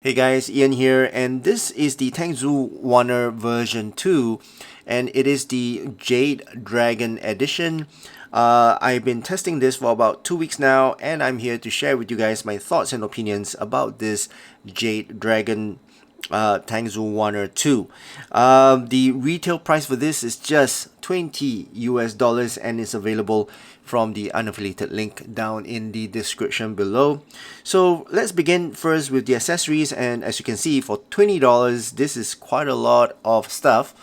Hey guys, Ian here, and this is the Tangzu Waner version 2, and it is the Jade Dragon edition. I've been testing this for about 2 weeks now, and I'm here to share with you guys my thoughts and opinions about this Jade Dragon Tangzu Waner 2. The retail price for this is just 20 US dollars and is available from the unaffiliated link down in the description below. So let's begin first with the accessories, and as you can see, for $20 this is quite a lot of stuff.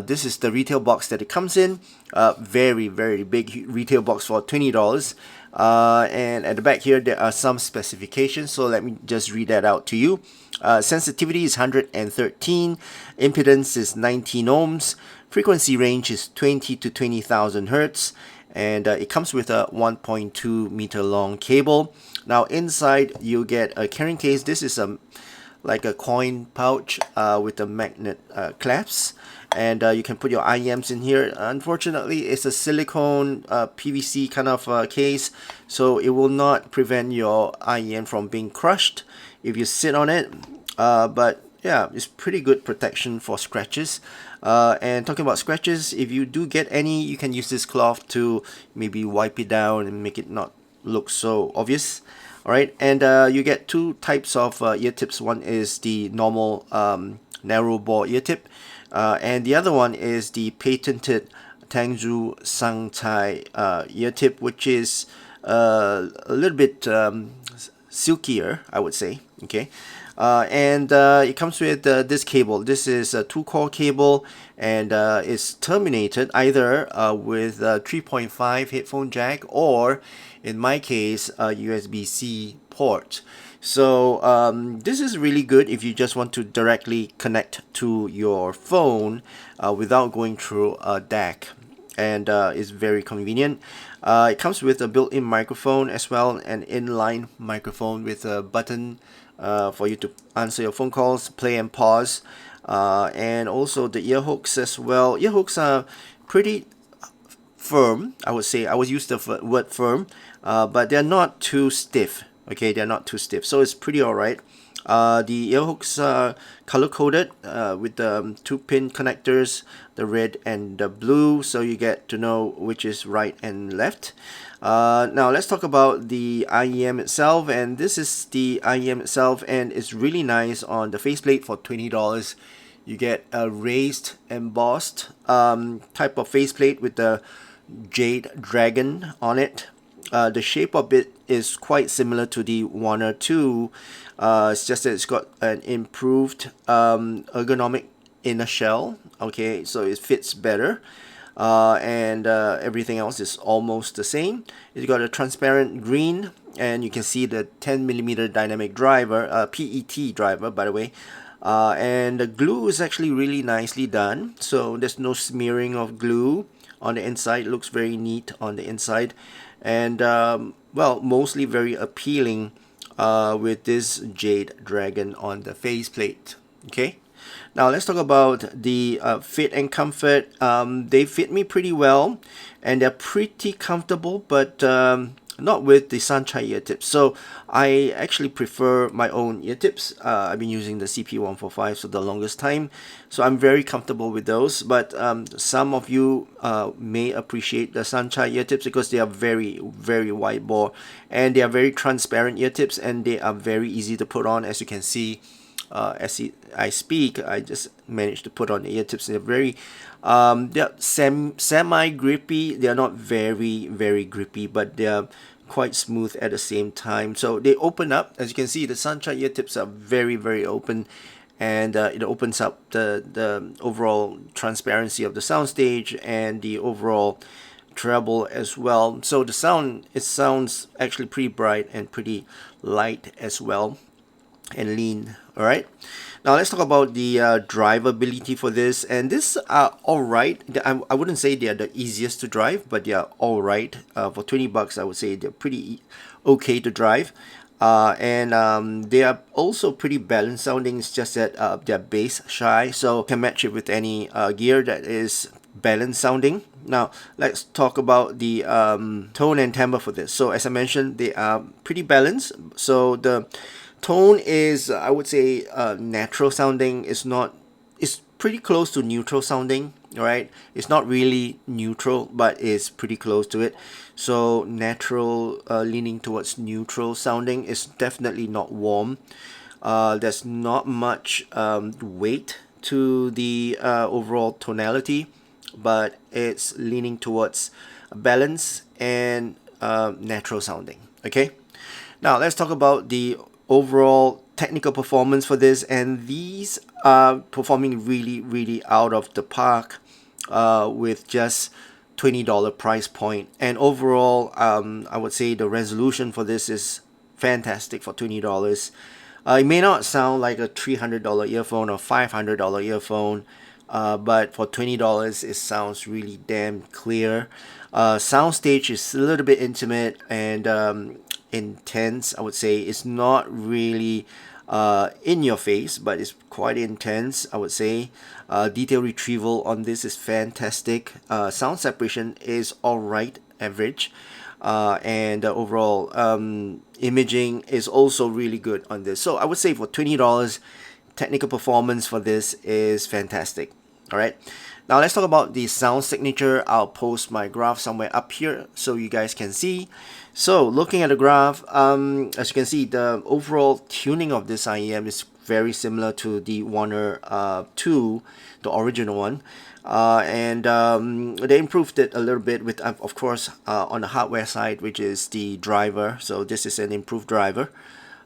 This is the retail box that it comes in. Very big retail box for $20. And at the back here there are some specifications, so let me just read that out to you. Sensitivity is 113, impedance is 19 ohms, frequency range is 20 to 20,000 hertz, and it comes with a 1.2 meter long cable. Now inside you get a carrying case. This is like a coin pouch with the magnet clasps, and you can put your IEMs in here. Unfortunately, it's a silicone PVC kind of case, so it will not prevent your IEM from being crushed if you sit on it. But yeah, it's pretty good protection for scratches. And talking about scratches, if you do get any, you can use this cloth to maybe wipe it down and make it not look so obvious. Alright, and you get two types of ear tips. One is the normal narrow bore ear tip, and the other one is the patented Tangzu Sangchai ear tip, which is a little bit silkier, I would say. Okay, and it comes with this cable. This is a 2-core cable, and it's terminated either with a 3.5 headphone jack, or in my case a USB-C port. So this is really good if you just want to directly connect to your phone without going through a DAC, and it's very convenient. It comes with a built-in microphone as well, an inline microphone with a button for you to answer your phone calls, play and pause, and also the ear hooks as well. Ear hooks are pretty firm, I would say. I would use the word firm, but they're not too stiff. Okay, they're not too stiff, so it's pretty alright. The ear hooks are color coded with the 2-pin connectors, the red and the blue, so you get to know which is right and left. Now let's talk about the IEM itself, and this is the IEM itself, and it's really nice. On the faceplate for $20 you get a raised embossed type of faceplate with the Jade Dragon on it. The shape of it is quite similar to the Waner 2. It's just that it's got an improved ergonomic inner shell. Okay, so it fits better, and everything else is almost the same. It's got a transparent green, and you can see the 10mm dynamic driver, PET driver, by the way. And the glue is actually really nicely done, so there's no smearing of glue on the inside. It looks very neat on the inside, and well, mostly very appealing with this Jade Dragon on the faceplate. Okay, now let's talk about the fit and comfort. They fit me pretty well, and they're pretty comfortable, but not with the Sunshine ear tips. So I actually prefer my own ear tips. I've been using the CP145 for the longest time, so I'm very comfortable with those. But some of you may appreciate the Sunshine ear tips because they are very wide bore, and they are very transparent ear tips, and they are very easy to put on. As you can see, as I speak, I just managed to put on the ear tips. They're very they're semi grippy. They're not very grippy, but they're quite smooth at the same time. So they open up. As you can see, the Sunshine ear tips are very open, and it opens up the overall transparency of the soundstage and the overall treble as well. So the sound, it sounds actually pretty bright and pretty light as well, and lean. All right, now let's talk about the drivability for this, and this are all right. I wouldn't say they're the easiest to drive, but they are all right. For $20 I would say they're pretty okay to drive, and they are also pretty balanced sounding. It's just that they're bass shy, so you can match it with any gear that is balanced sounding. Now let's talk about the tone and timbre for this. So as I mentioned, they are pretty balanced. So the Tone is, I would say, natural sounding. It's pretty close to neutral sounding. All right, it's not really neutral, but it's pretty close to it. So natural, leaning towards neutral sounding, is definitely not warm. There's not much weight to the overall tonality, but it's leaning towards balance and natural sounding. Okay, now let's talk about the overall technical performance for this, and these are performing really, really out of the park with just $20 price point. And overall, I would say the resolution for this is fantastic for $20. It may not sound like a $300 earphone or $500 earphone, but for $20, it sounds really damn clear. Soundstage is a little bit intimate and intense. I would say it's not really in your face, but it's quite intense. I would say detail retrieval on this is fantastic. Sound separation is alright, average. And overall imaging is also really good on this. So I would say for $20, technical performance for this is fantastic. All right, now let's talk about the sound signature. I'll post my graph somewhere up here so you guys can see. So looking at the graph, as you can see, the overall tuning of this IEM is very similar to the Waner 2, the original one. And they improved it a little bit with, of course, on the hardware side, which is the driver. So this is an improved driver,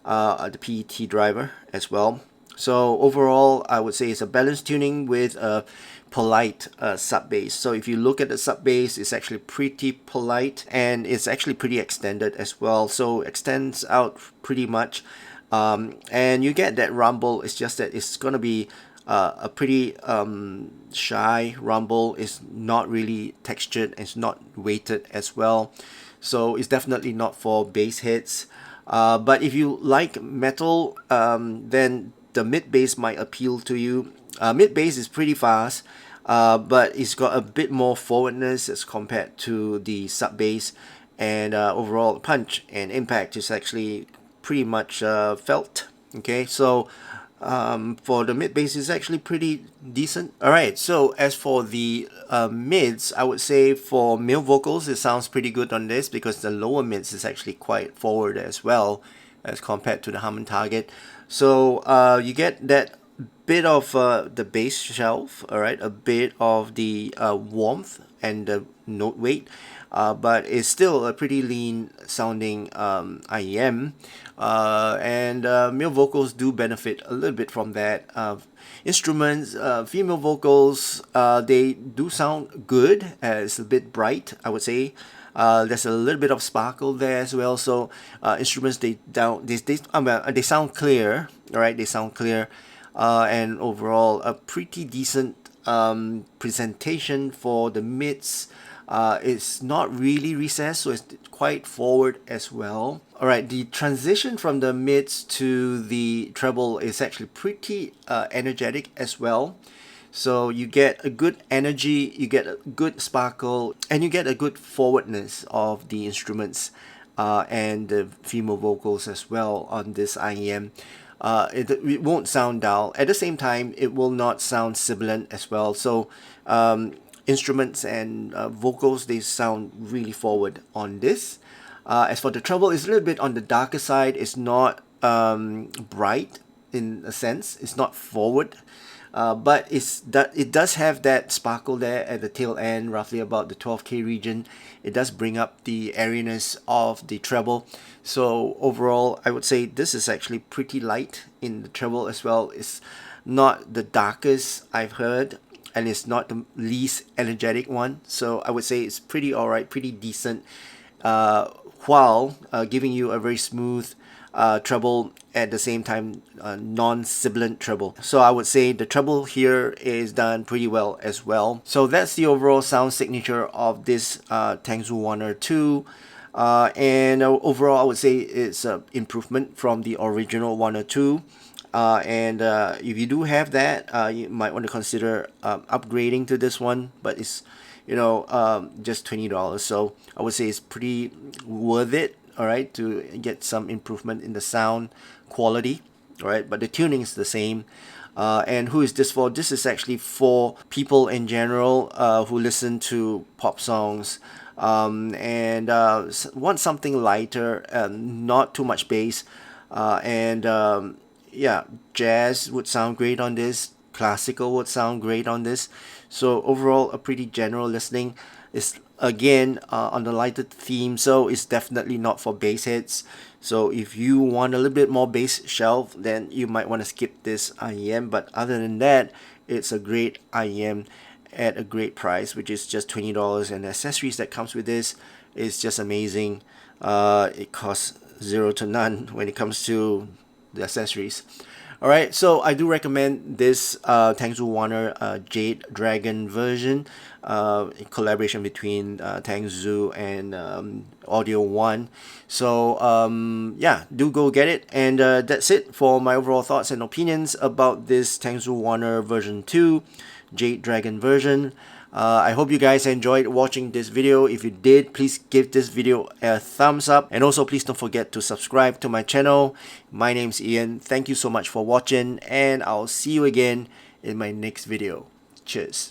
the PET driver as well. So overall, I would say it's a balanced tuning with a polite sub bass. So if you look at the sub bass, it's actually pretty polite and it's actually pretty extended as well. So extends out pretty much, and you get that rumble. It's just that it's gonna be a pretty shy rumble. It's not really textured. It's not weighted as well. So it's definitely not for bass hits. But if you like metal, then the mid bass might appeal to you. Mid bass is pretty fast, but it's got a bit more forwardness as compared to the sub bass, and overall punch and impact is actually pretty much felt. Okay, so for the mid bass is actually pretty decent. All right, so as for the mids, I would say for male vocals it sounds pretty good on this because the lower mids is actually quite forward as well as compared to the Harman Target. So you get that bit of the bass shelf, all right, a bit of the warmth and the note weight, but it's still a pretty lean sounding IEM, and male vocals do benefit a little bit from that. Instruments, female vocals, they do sound good. It's a bit bright, I would say. There's a little bit of sparkle there as well. So instruments, they sound clear. All right, they sound clear, and overall a pretty decent presentation for the mids. It's not really recessed, so it's quite forward as well. All right, the transition from the mids to the treble is actually pretty energetic as well. So you get a good energy, you get a good sparkle, and you get a good forwardness of the instruments and the female vocals as well on this IEM. It won't sound dull. At the same time, it will not sound sibilant as well. So instruments and vocals, they sound really forward on this. As for the treble, it's a little bit on the darker side. It's not bright in a sense. It's not forward. But it does have that sparkle there at the tail end, roughly about the 12K region. It does bring up the airiness of the treble. So overall, I would say this is actually pretty light in the treble as well. It's not the darkest I've heard, and it's not the least energetic one. So I would say it's pretty alright, pretty decent, while giving you a very smooth treble at the same time, non-sibilant treble. So I would say the treble here is done pretty well as well. So that's the overall sound signature of this Tangzu Waner 2. And overall, I would say it's an improvement from the original Waner 2. And if you do have that, you might want to consider upgrading to this one, but it's just $20. So I would say it's pretty worth it all right, to get some improvement in the sound quality, all right, but the tuning is the same. And who is this for? This is actually for people in general who listen to pop songs and want something lighter, not too much bass, and yeah, jazz would sound great on this. Classical would sound great on this. So overall, a pretty general listening. Is again on the lighter theme, so it's definitely not for bass heads. So if you want a little bit more bass shelf, then you might want to skip this IEM. But other than that, it's a great IEM at a great price, which is just $20, and the accessories that comes with this is just amazing. It costs zero to none when it comes to the accessories. All right, so I do recommend this Tangzu Waner Jade Dragon version, in collaboration between Tangzu and Audione. So yeah, do go get it. And that's it for my overall thoughts and opinions about this Tangzu Waner version 2 Jade Dragon version. I hope you guys enjoyed watching this video. If you did, please give this video a thumbs up, and also please don't forget to subscribe to my channel. My name's Ian. Thank you so much for watching, and I'll see you again in my next video. Cheers.